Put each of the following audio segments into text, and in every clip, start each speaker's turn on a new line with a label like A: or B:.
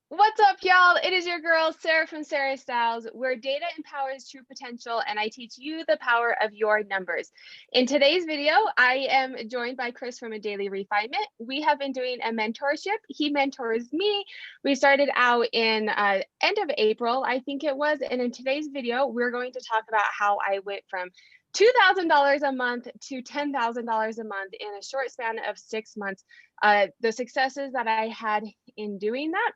A: What's up, y'all? It is your girl, Sarah from Sarah Styles, where data empowers true potential, and I teach you the power of your numbers. In today's video, I am joined by Chris from a Daily Refinement. We have been doing a mentorship. He mentors me. We started out in end of April, I think it was, and in today's video, we're going to talk about how I went from $2,000 a month to $10,000 a month in a short span of 6 months. The successes that I had in doing that.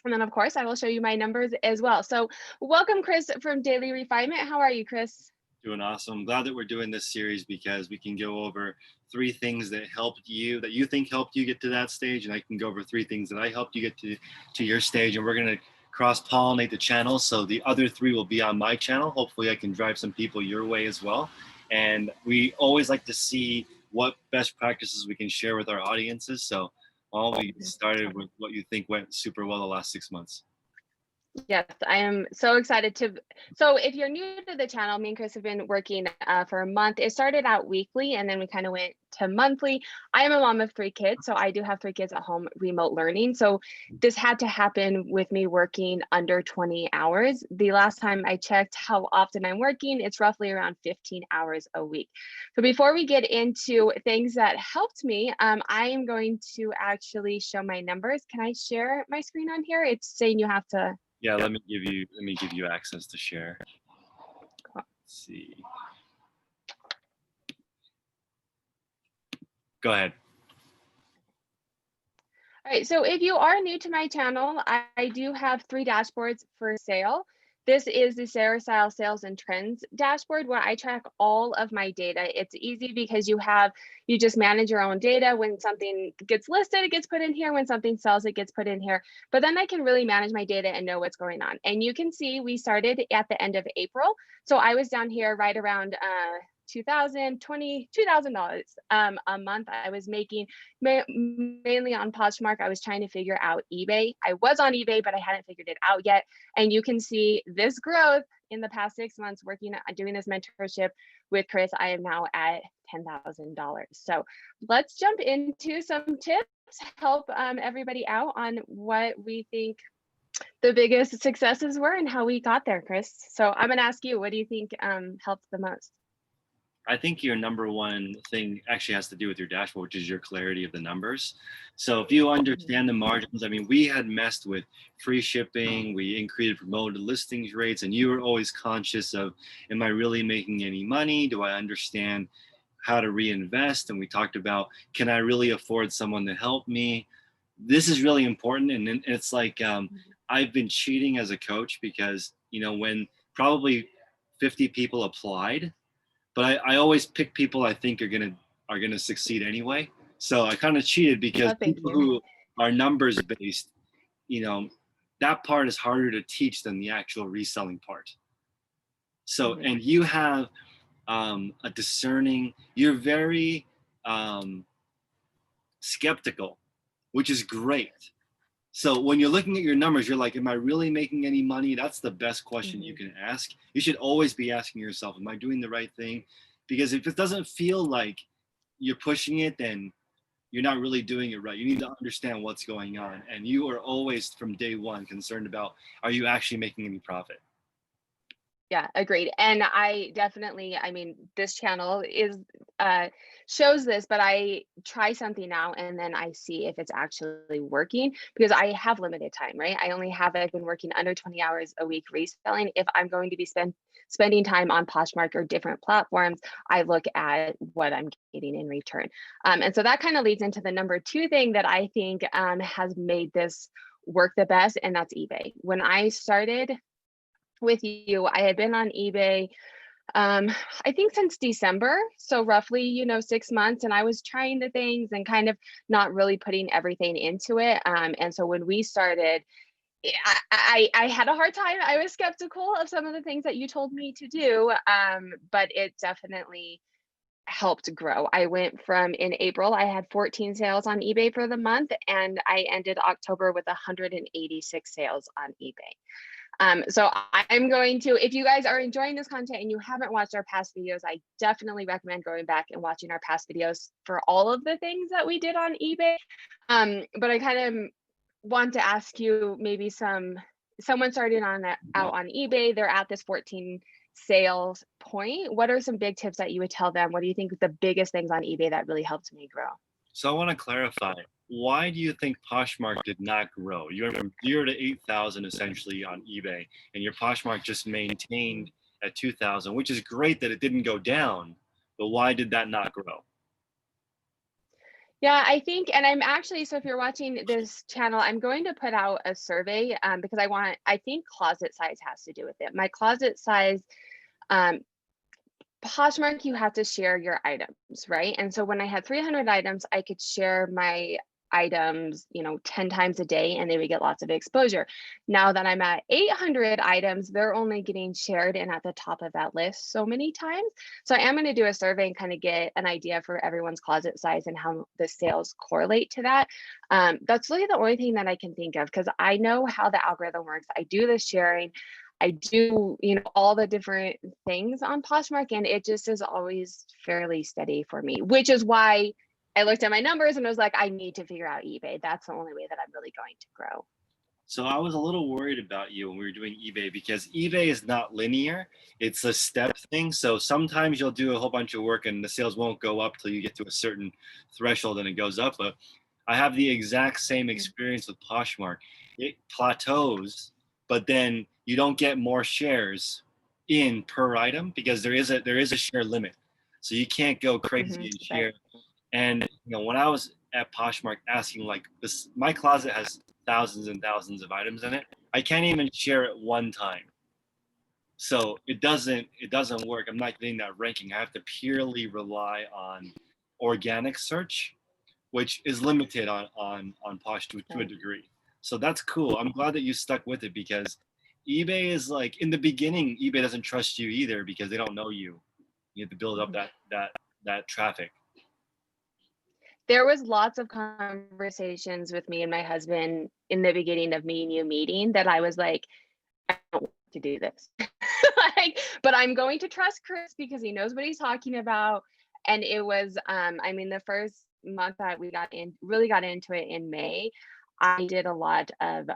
A: And then, of course, I will show you my numbers as well. So welcome, Chris from Daily Refinement. How are you, Chris?
B: Doing awesome. I'm glad that we're doing this series because we can go over 3 things that helped you, that you think helped you get to that stage. And I can go over 3 things that I helped you get to your stage. And we're going to cross-pollinate the channel. So the other 3 will be on my channel. Hopefully I can drive some people your way as well. And we always like to see what best practices we can share with our audiences. So we started with what you think went super well the last 6 months.
A: Yes, I am so excited to. So if you're new to the channel, me and Chris have been working for a month. It started out weekly and then we kind of went to monthly. I am a mom of 3 kids, so I do have 3 kids at home remote learning. So this had to happen with me working under 20 hours. The last time I checked how often I'm working, it's roughly around 15 hours a week. So before we get into things that helped me, I am going to actually show my numbers. Can I share my screen on here? It's saying you have to.
B: Yeah, let me give you access to share. Let's see. Go ahead.
A: All right, so if you are new to my channel, I do have 3 dashboards for sale. This is the Sarah Style Sales and Trends dashboard where I track all of my data. It's easy because you just manage your own data. When something gets listed, it gets put in here. When something sells, it gets put in here. But then I can really manage my data and know what's going on. And you can see we started at the end of April. So I was down here right around $2,000 a month. I was making mainly on Poshmark. I was trying to figure out eBay. I was on eBay, but I hadn't figured it out yet. And you can see this growth in the past 6 months doing this mentorship with Chris. I am now at $10,000. So let's jump into some tips, help everybody out on what we think the biggest successes were and how we got there, Chris. So I'm gonna ask you, what do you think helped the most?
B: I think your number one thing actually has to do with your dashboard, which is your clarity of the numbers. So if you understand the margins, I mean, we had messed with free shipping, we increased promoted listings rates, and you were always conscious of, am I really making any money? Do I understand how to reinvest? And we talked about, can I really afford someone to help me? This is really important. And it's like, I've been cheating as a coach because, when probably 50 people applied, but I always pick people I think are gonna succeed anyway. So I kind of cheated because people who are numbers based, that part is harder to teach than the actual reselling part. So and you have a discerning, you're very skeptical, which is great. So when you're looking at your numbers, you're like, am I really making any money? That's the best question you can ask. You should always be asking yourself, am I doing the right thing? Because if it doesn't feel like you're pushing it, then you're not really doing it right. You need to understand what's going on. And you are always from day one concerned about, are you actually making any profit?
A: Yeah, agreed. And I definitely, this channel shows this, but I try something out and then I see if it's actually working because I have limited time, right? I've been working under 20 hours a week reselling. If I'm going to be spending time on Poshmark or different platforms, I look at what I'm getting in return. And so that kind of leads into the number 2 thing that I think has made this work the best, and that's eBay. When I started with you, I had been on eBay I think since December, so roughly 6 months, and I was trying the things and kind of not really putting everything into it. And so when we started, I had a hard time. I was skeptical of some of the things that you told me to do, but it definitely helped grow. I went from, in April, I had 14 sales on eBay for the month, and I ended October with 186 sales on eBay. So I'm going to, if you guys are enjoying this content and you haven't watched our past videos, I definitely recommend going back and watching our past videos for all of the things that we did on eBay. But I kind of want to ask you maybe someone starting out on eBay, they're at this 14 sales point. What are some big tips that you would tell them? What do you think the biggest things on eBay that really helped me grow?
B: So I want to clarify. Why do you think Poshmark did not grow? You went from 0 to 8,000 essentially on eBay, and your Poshmark just maintained at 2,000, which is great that it didn't go down. But why did that not grow?
A: Yeah, I think, and I'm actually, so if you're watching this channel, I'm going to put out a survey because I think closet size has to do with it. My closet size, um, Poshmark, you have to share your items, right? And so when I had 300 items, I could share my items, 10 times a day and they would get lots of exposure. Now that I'm at 800 items, they're only getting shared and at the top of that list so many times. So I am going to do a survey and kind of get an idea for everyone's closet size and how the sales correlate to that. That's really the only thing that I can think of because I know how the algorithm works. I do the sharing. I do, all the different things on Poshmark, and it just is always fairly steady for me, which is why I looked at my numbers and I was like, I need to figure out eBay. That's the only way that I'm really going to grow.
B: So I was a little worried about you when we were doing eBay because eBay is not linear. It's a step thing. So sometimes you'll do a whole bunch of work and the sales won't go up till you get to a certain threshold and it goes up. But I have the exact same experience with Poshmark. It plateaus, but then you don't get more shares in per item because there is a share limit. So you can't go crazy and share.
A: Right.
B: And when I was at Poshmark asking like this, my closet has thousands and thousands of items in it. I can't even share it one time. So it doesn't work. I'm not getting that ranking. I have to purely rely on organic search, which is limited on Posh to a degree. So that's cool. I'm glad that you stuck with it because eBay is like in the beginning, eBay doesn't trust you either because they don't know you. You have to build up that traffic.
A: There was lots of conversations with me and my husband in the beginning of me and you meeting that I was like, I don't want to do this. But I'm going to trust Chris because he knows what he's talking about. And it was, the first month that we really got into it in May, I did a lot of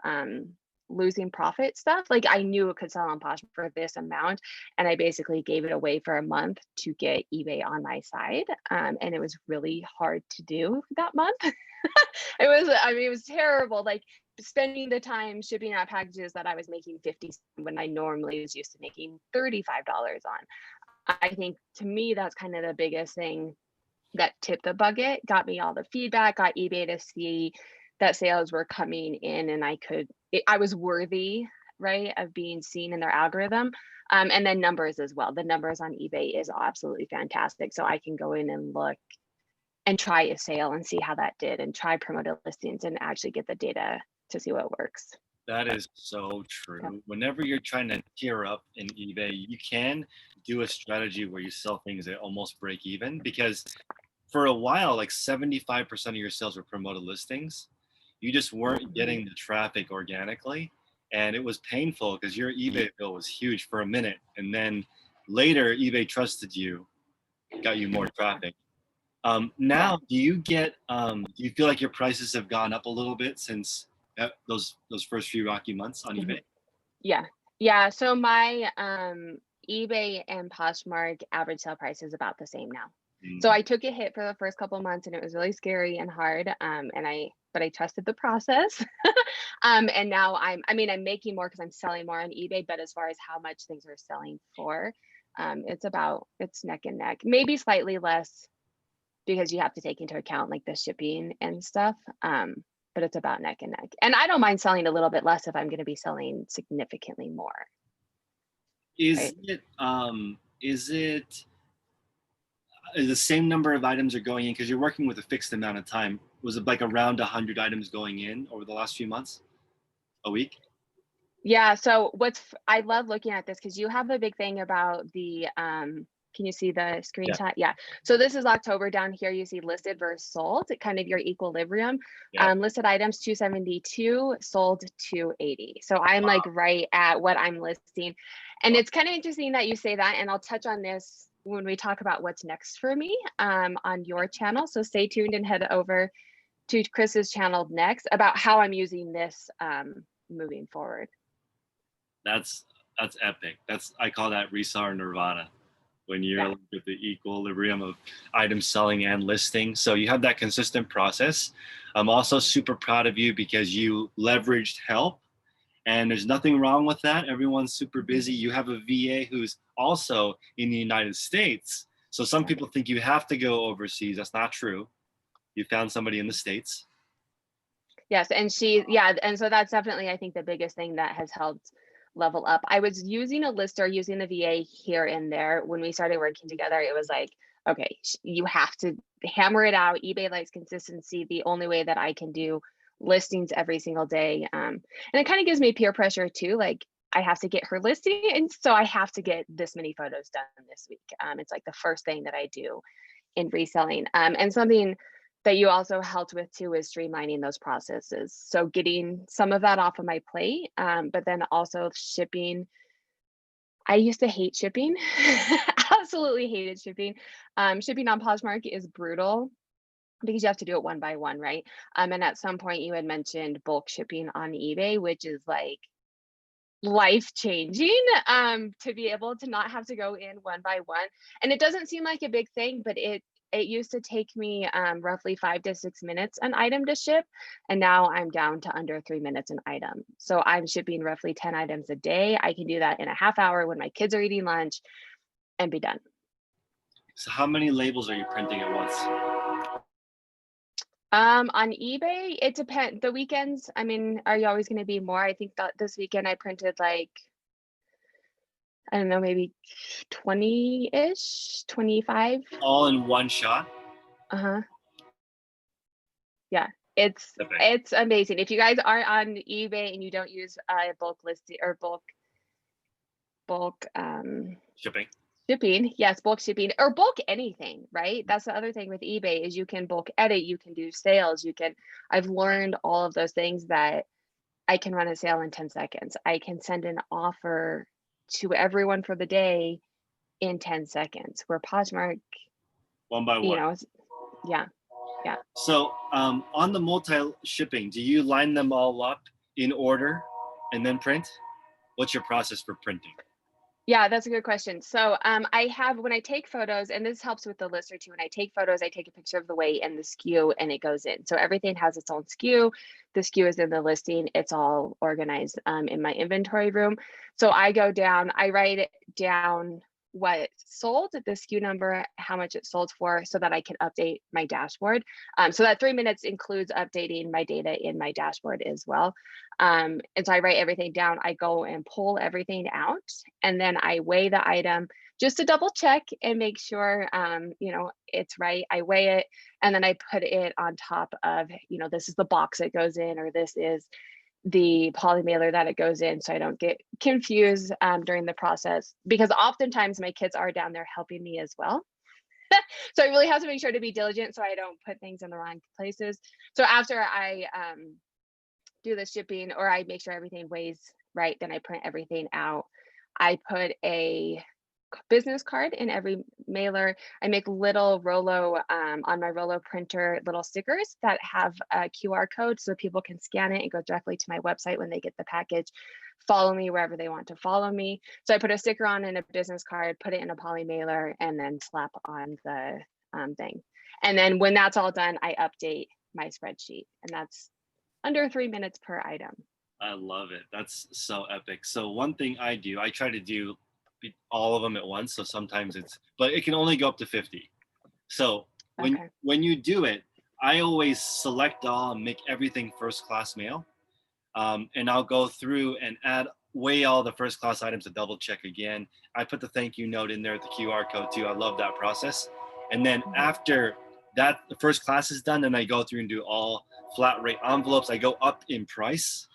A: losing profit stuff. Like I knew it could sell on Posh for this amount. And I basically gave it away for a month to get eBay on my side. And it was really hard to do that month. It was terrible. Like spending the time shipping out packages that I was making 50 when I normally was used to making $35 on. I think to me, that's kind of the biggest thing that tipped the bucket, got me all the feedback, got eBay to see that sales were coming in and I was worthy, right, of being seen in their algorithm. And then numbers as well. The numbers on eBay is absolutely fantastic. So I can go in and look and try a sale and see how that did and try promoted listings and actually get the data to see what works.
B: That is so true. Yeah. Whenever you're trying to tier up in eBay, you can do a strategy where you sell things that almost break even because for a while, like 75% of your sales were promoted listings. You just weren't getting the traffic organically. And it was painful because your eBay bill was huge for a minute. And then later, eBay trusted you, got you more traffic. Now, do you feel like your prices have gone up a little bit since those first few rocky months on eBay?
A: Yeah. So my eBay and Poshmark average sale price is about the same now. So I took a hit for the first couple of months and it was really scary and hard. But I trusted the process. And now I'm making more because I'm selling more on eBay, but as far as how much things are selling for, it's neck and neck, maybe slightly less because you have to take into account like the shipping and stuff. But it's about neck and neck. And I don't mind selling a little bit less if I'm going to be selling significantly more.
B: Is it the same number of items are going in because you're working with a fixed amount of time? Was it like around 100 items going in over the last few months, a week?
A: Yeah. So I love looking at this because you have a big thing about the, can you see the screenshot? Yeah. So this is October. Down here, you see listed versus sold, kind of your equilibrium. Listed items 272, sold 280. So I'm like right at what I'm listing. And it's kind of interesting that you say that. And I'll touch on this when we talk about what's next for me on your channel. So stay tuned and head over to Chris's channel next about how I'm using this moving forward.
B: That's epic. I call that reseller nirvana, when you're at the equilibrium of items selling and listing. So you have that consistent process. I'm also super proud of you because you leveraged help, and there's nothing wrong with that. Everyone's super busy. You have a VA who's also in the United States. So some people think you have to go overseas. That's not true. You found somebody in the States.
A: Yes, and and so that's definitely, I think, the biggest thing that has helped level up. I was using a lister, using the VA here and there. When we started working together, it was like, okay, you have to hammer it out. eBay likes consistency. The only way that I can do listings every single day. And it kind of gives me peer pressure too. Like, I have to get her listing, and so I have to get this many photos done this week. It's like the first thing that I do in reselling. And something that you also helped with too is streamlining those processes. So getting some of that off of my plate, but then also shipping. I used to hate shipping, absolutely hated shipping. Shipping on Poshmark is brutal because you have to do it one by one, right? And at some point you had mentioned bulk shipping on eBay, which is like life changing, to be able to not have to go in one by one. And it doesn't seem like a big thing, but it used to take me roughly 5 to 6 minutes an item to ship, and now I'm down to under 3 minutes an item. So I'm shipping roughly 10 items a day. I can do that in a half hour when my kids are eating lunch and be done.
B: So how many labels are you printing at once?
A: On eBay, it depends. The weekends, I mean, are you always going to be more? I think that this weekend I printed like, I don't know, maybe 20-ish, 25.
B: All in one shot?
A: Uh-huh. Yeah, it's amazing. If you guys are on eBay and you don't use bulk listing or bulk shipping, yes, bulk shipping or bulk anything, right? That's the other thing with eBay is you can bulk edit, you can do sales, I've learned all of those things that I can run a sale in 10 seconds. I can send an offer to everyone for the day in 10 seconds. Where Poshmark,
B: one by one.
A: Yeah.
B: So on the multi-shipping, do you line them all up in order and then print? What's your process for printing?
A: Yeah, that's a good question. So I have, when I take photos, and this helps with the lister too, when I take photos, I take a picture of the weight and the SKU and it goes in. So everything has its own SKU. The SKU is in the listing. It's all organized in my inventory room. So I go down, I write it down what sold, the SKU number, how much it sold for, so that I can update my dashboard. So that 3 minutes includes updating my data in my dashboard as well. And so I write everything down. I go and pull everything out, and then I weigh the item just to double check and make sure, it's right. I weigh it, and then I put it on top of, this is the box it goes in, or this is the poly mailer that it goes in, so I don't get confused during the process, because oftentimes my kids are down there helping me as well. So I really have to make sure to be diligent so I don't put things in the wrong places. So after I do the shipping, or I make sure everything weighs right, then I print everything out. I put a business card in every mailer. I make little Rolo on my Rolo printer, little stickers that have a QR code so people can scan it and go directly to my website when they get the package, follow me wherever they want to follow me. So I put a sticker on in a business card, put it in a poly mailer, and then slap on the thing. And then when that's all done, I update my spreadsheet, and that's under 3 minutes per item.
B: I love it. That's so epic. So one thing I do, I try to do all of them at once. So sometimes but it can only go up to 50. So when you do it, I always select all and make everything first class mail. And I'll go through and weigh all the first class items to double check again. I put the thank you note in there with the QR code too. I love that process. And then after that, the first class is done, then I go through and do all flat rate envelopes. I go up in price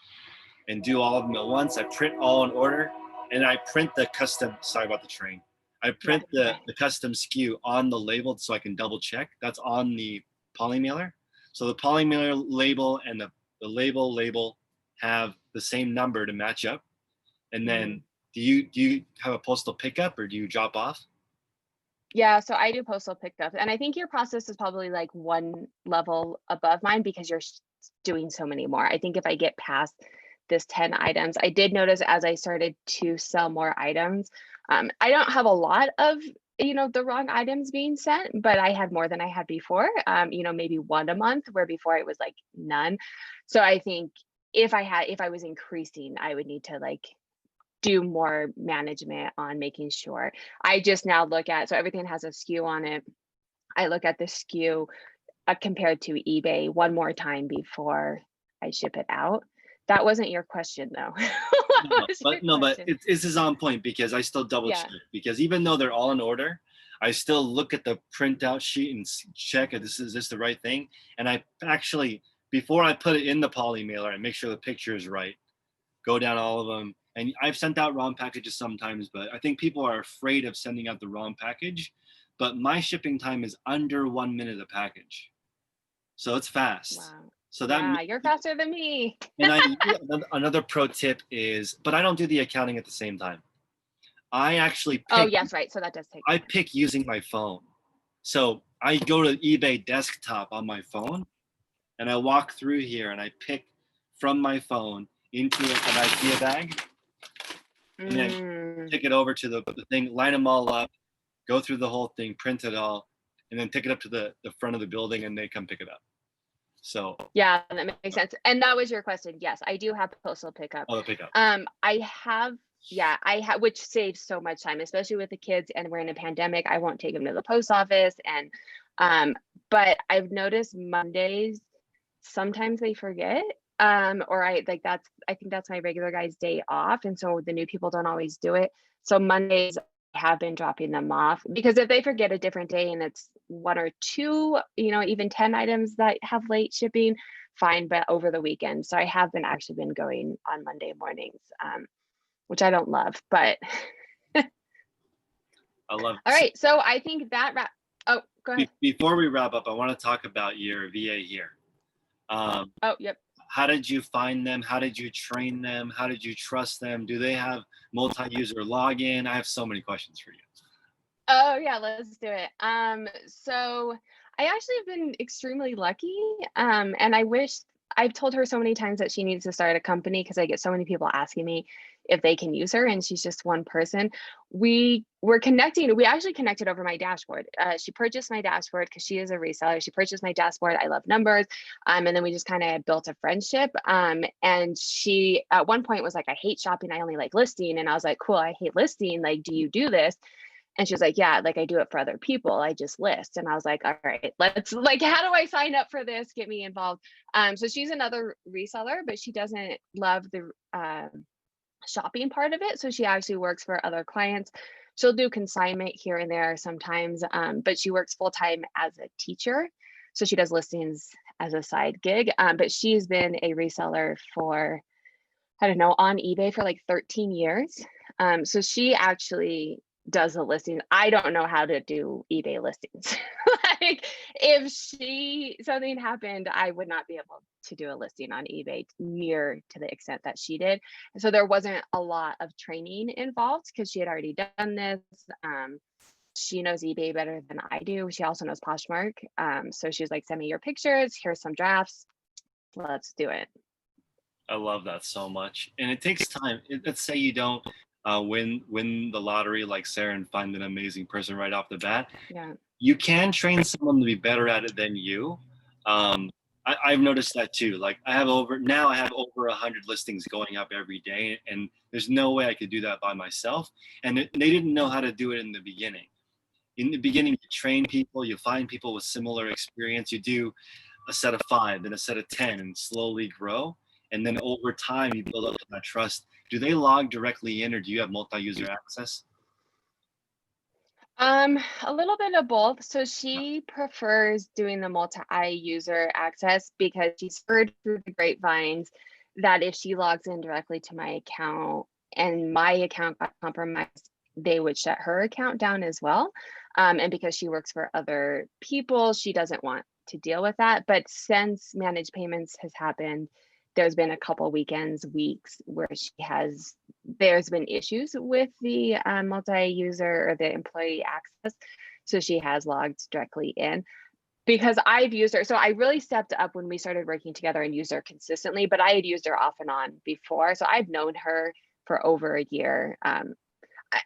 B: and do all of them at once. I print all in order, and I print the custom, sorry about the train. I print the custom SKU on the label so I can double check. That's on the poly mailer. So the poly mailer label and the label have the same number to match up. And then do you have a postal pickup, or do you drop off?
A: Yeah, so I do postal pickup, and I think your process is probably like one level above mine because you're doing so many more. I think if I get past this 10 items, I did notice as I started to sell more items, I don't have a lot of, the wrong items being sent, but I had more than I had before, maybe one a month where before it was like none. So I think if I was increasing, I would need to like do more management on making sure. I just now look at, so everything has a SKU on it. I look at the SKU compared to eBay one more time before I ship it out. That wasn't your question though. What was your
B: But
A: question?
B: this is on point because I still double
A: Yeah.
B: check, because even though they're all in order, I still look at the printout sheet and check if this is the right thing. And I actually, before I put it in the poly mailer, I make sure the picture is right, go down all of them. And I've sent out wrong packages sometimes, but I think people are afraid of sending out the wrong package. But my shipping time is under 1 minute a package, so it's fast.
A: Wow.
B: So that
A: Yeah, you're faster than me.
B: and another pro tip is, but I don't do the accounting at the same time. I actually
A: Oh,
B: pick
A: yes, right. So that does take
B: I
A: time.
B: pick using my phone. So I go to eBay desktop on my phone and I walk through here and I pick from my phone into an IKEA bag and then
A: Mm,
B: take it over to the thing, line them all up, go through the whole thing, print it all, and then take it up to the front of the building and they come pick it up. So,
A: yeah, that makes sense. And that was your question. Yes, I do have postal pickup.
B: oh, the pickup.
A: I have, yeah, I have, which saves so much time, especially with the kids. And we're in a pandemic. I won't take them to the post office. And, but I've noticed Mondays, sometimes they forget. Or I like I think that's my regular guy's day off. And so the new people don't always do it. So Mondays I have been dropping them off because if they forget a different day and it's one or two, even 10 items that have late shipping, fine, but over the weekend. So I have been actually been going on Monday mornings, which I don't love, but
B: I love
A: all
B: it.
A: right. So I think that oh, go ahead.
B: Before we wrap up, I want to talk about your VA here.
A: Oh, yep.
B: How did you find them? How did you train them? How did you trust them? Do they have multi-user login? I have so many questions for you.
A: Oh yeah, let's do it. So I actually have been extremely lucky. And I wish I've told her so many times that she needs to start a company because I get so many people asking me if they can use her, and she's just one person. We were connecting. We actually connected over my dashboard. She purchased my dashboard because she is a reseller. She purchased my dashboard. I love numbers. And then we just kind of built a friendship. And she at one point was like, I hate shopping. I only like listing. And I was like, cool, I hate listing. Like, do you do this? And she was like, yeah, like I do it for other people. I just list. And I was like, all right, let's like, how do I sign up for this? Get me involved. So she's another reseller, but she doesn't love the shopping part of it. So she actually works for other clients. She'll do consignment here and there sometimes, but she works full time as a teacher. So she does listings as a side gig. But she's been a reseller for, I don't know, on eBay for like 13 years. So she actually does the listing. I don't know how to do eBay listings. Like if something happened, I would not be able to do a listing on eBay near to the extent that she did. And so there wasn't a lot of training involved because she had already done this. She knows eBay better than I do. She also knows Poshmark. So she was like, send me your pictures. Here's some drafts. Let's do it.
B: I love that so much, and it takes time. Let's say you don't win the lottery like Sarah and find an amazing person right off the bat.
A: Yeah.
B: You can train someone to be better at it than you. I've noticed that too. Like I have over 100 listings going up every day, and there's no way I could do that by myself. And they didn't know how to do it in the beginning. In the beginning, you train people, you find people with similar experience, you do a set of 5, then a set of 10, and slowly grow. And then over time, you build up that trust. Do they log directly in, or do you have multi-user access?
A: A little bit of both. So she prefers doing the multi-user access because she's heard through the grapevines that if she logs in directly to my account and my account got compromised, they would shut her account down as well. And because she works for other people, she doesn't want to deal with that. But since managed payments has happened, there's been a couple weeks where there's been issues with the multi-user or the employee access. So she has logged directly in because I've used her. So I really stepped up when we started working together and used her consistently, but I had used her off and on before. So I've known her for over a year. I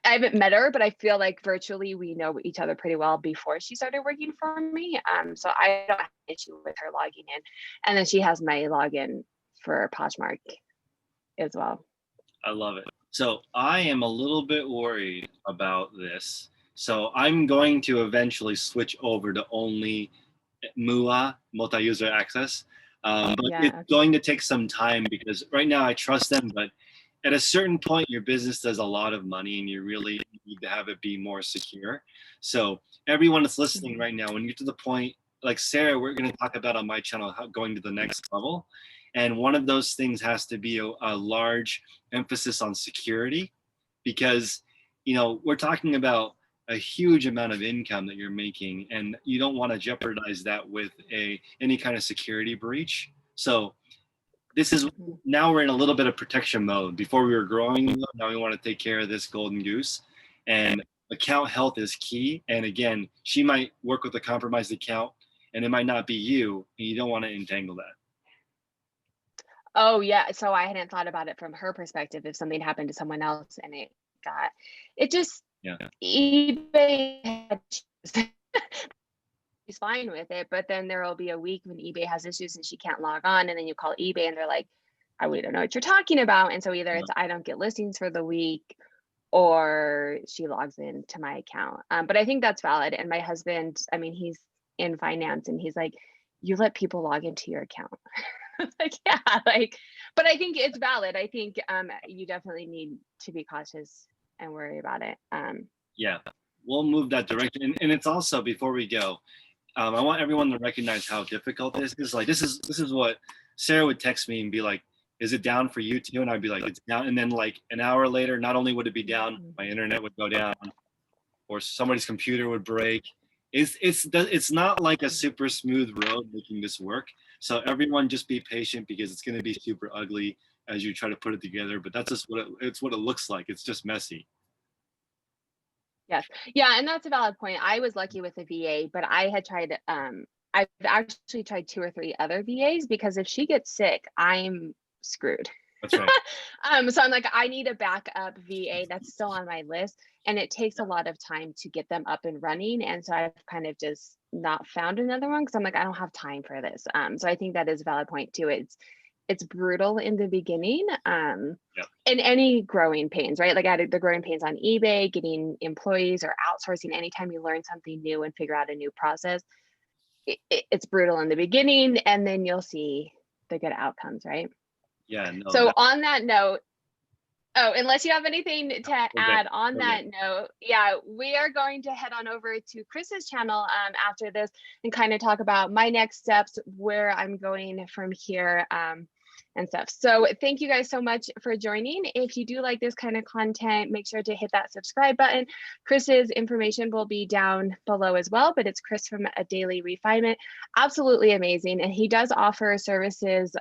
A: haven't met her, but I feel like virtually we know each other pretty well before she started working for me. So I don't have an issue with her logging in. And then she has my login for Poshmark as well.
B: I love it. So I am a little bit worried about this. So I'm going to eventually switch over to only MUA, multi-user access. But it's going to take some time because right now I trust them, but at a certain point, your business does a lot of money and you really need to have it be more secure. So everyone that's listening right now, when you get to the point, like Sarah, we're going to talk about on my channel, how going to the next level. And one of those things has to be a large emphasis on security because, you know, we're talking about a huge amount of income that you're making and you don't want to jeopardize that with any kind of security breach. So this is, now we're in a little bit of protection mode. Before we were growing, now we want to take care of this golden goose. And account health is key. And again, she might work with a compromised account and it might not be you, and you don't want to entangle that.
A: Oh yeah, so I hadn't thought about it from her perspective. If something happened to someone else and it just, eBay she's fine with it, but then there will be a week when eBay has issues and she can't log on, and then you call eBay and they're like, we don't know what you're talking about. And so either it's I don't get listings for the week or she logs into my account. But I think that's valid. And my husband, I mean, he's in finance and he's like, you let people log into your account. Like, yeah, like, but I think it's valid. I think you definitely need to be cautious and worry about it.
B: Yeah, we'll move that direction. And it's also, before we go, I want everyone to recognize how difficult this is. Like, this is what Sarah would text me and be like, is it down for you too? And I'd be like, it's down. And then like an hour later, not only would it be down, my internet would go down or somebody's computer would break. It's not like a super smooth road making this work. So everyone just be patient because it's going to be super ugly as you try to put it together. But that's just what it looks like. It's just messy.
A: Yes. Yeah. And that's a valid point. I was lucky with a VA, but I had tried, I've actually tried 2 or 3 other VAs because if she gets sick, I'm screwed.
B: That's right.
A: So I'm like, I need a backup VA. That's still on my list. And it takes a lot of time to get them up and running. And so I've kind of just not found another one because I'm like, I don't have time for this. So I think that is a valid point too. It's brutal in the beginning, in any growing pains, right? Like I had the growing pains on eBay, getting employees or outsourcing. Anytime you learn something new and figure out a new process, it's brutal in the beginning, and then you'll see the good outcomes, right?
B: Yeah. No,
A: so on that note, unless you have anything to add on that note, yeah, we are going to head on over to Chris's channel after this and kind of talk about my next steps, where I'm going from here, and stuff. So thank you guys so much for joining. If you do like this kind of content, make sure to hit that subscribe button. Chris's information will be down below as well, but it's Chris from A Daily Refinement. Absolutely amazing. And he does offer services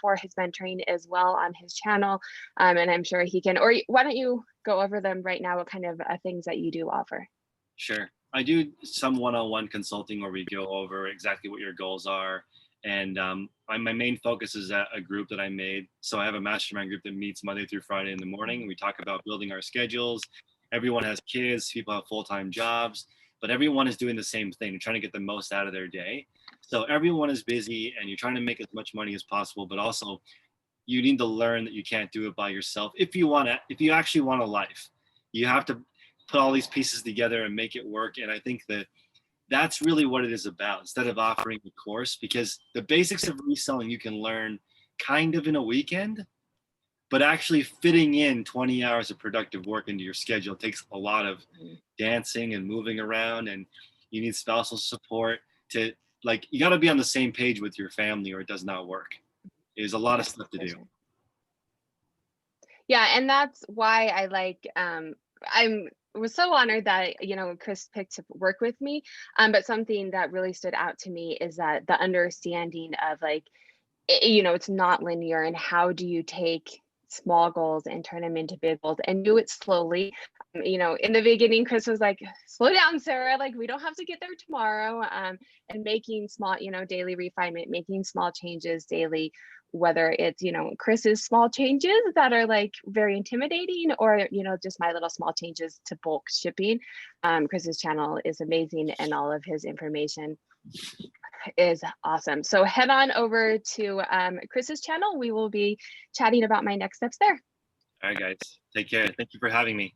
A: for his mentoring as well on his channel. And I'm sure he can, or why don't you go over them right now, what kind of things that you do offer?
B: Sure. I do some one-on-one consulting where we go over exactly what your goals are. And my main focus is a group that I made. So I have a mastermind group that meets Monday through Friday in the morning. We talk about building our schedules. Everyone has kids, people have full-time jobs, but everyone is doing the same thing. They're trying to get the most out of their day. So everyone is busy and you're trying to make as much money as possible, but also you need to learn that you can't do it by yourself. If you actually want a life, you have to put all these pieces together and make it work. And I think that that's really what it is about, instead of offering a course, because the basics of reselling you can learn kind of in a weekend, but actually fitting in 20 hours of productive work into your schedule takes a lot of dancing and moving around, and you need spousal support to, like, you got to be on the same page with your family or it does not work. There's a lot of stuff to do.
A: Yeah, and that's why I like was so honored that Chris picked to work with me, but something that really stood out to me is that the understanding of like it's not linear, and how do you take small goals and turn them into big goals and do it slowly. You know, in the beginning, Chris was like, slow down, Sarah, like we don't have to get there tomorrow. And making small, you know, daily refinement, making small changes daily, whether it's, you know, Chris's small changes that are like very intimidating, or, you know, just my little small changes to bulk shipping. Chris's channel is amazing, and all of his information is awesome. So head on over to Chris's channel. We will be chatting about my next steps there.
B: All right, guys, take care. Thank you for having me.